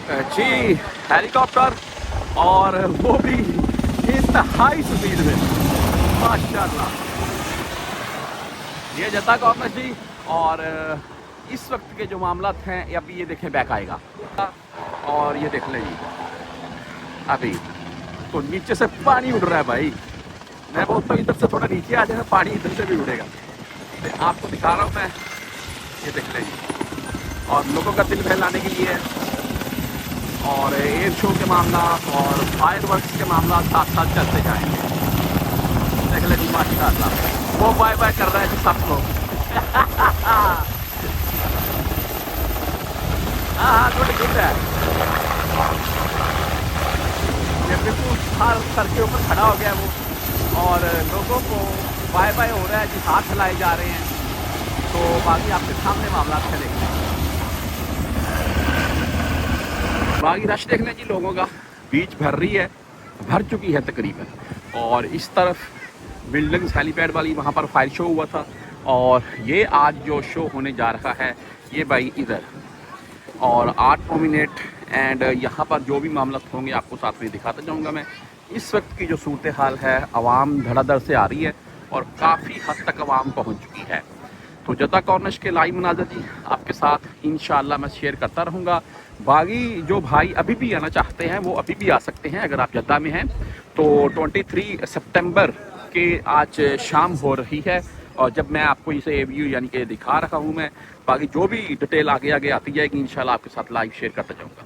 जी helicopter, और वो भी इंतहाई स्पीड में, माशाल्लाह। ये जता कॉर्नर जी। और इस वक्त के जो मामलात हैं, अभी ये देखें बैक आएगा, और ये देख लें जी, अभी तो नीचे से पानी उड़ रहा है भाई। मैं बोलता हूँ इधर से थोड़ा नीचे आ जाएगा, पानी इधर से भी उड़ेगा। तो आपको दिखा रहा हूँ मैं, ये देख लें जी। और लोगों का दिल बहलाने के लिए, और एयर शो के मामला और फायर वर्क्स के मामला साथ साथ चलते जाएंगे। देख लें जी, माशाल्लाह। वो बाय बाय कर रहा है जी सबको। हाँ हाँ, गुड गुड है। ये बिल्कुल हर सर के ऊपर खड़ा हो गया है वो, और लोगों को बाय बाय हो रहा है जी, हाथ हिलाए जा रहे हैं। तो बाकी आपके सामने मामला चलेंगे। बाकी रश देख लें जी लोगों का, बीच भर रही है, भर चुकी है तकरीबन। और इस तरफ बिल्डिंग्स हेलीपैड वाली, वहाँ पर फायर शो हुआ था, और ये आज जो शो होने जा रहा है ये भाई इधर, और 8 नॉमिनेट एंड यहाँ पर जो भी मामला होंगे आपको साथ में दिखाता जाऊँगा मैं। इस वक्त की जो सूरत हाल है, आवाम धड़ाधड़ से आ रही है और काफ़ी हद तक आवाम पहुँच चुकी है। तो जद्दा कॉर्निश के लाइव मनाज़र जी आपके साथ इंशाअल्लाह मैं शेयर करता रहूँगा। बाकी जो भाई अभी भी आना चाहते हैं वो अभी भी आ सकते हैं, अगर आप जद्दा में हैं तो। 23 सितंबर के आज शाम हो रही है, और जब मैं आपको इसे व्यू यानी कि दिखा रहा हूँ मैं। बाकी जो भी डिटेल आगे आगे आती जाएगी इंशाल्लाह आपके साथ लाइव शेयर करता जाऊँगा।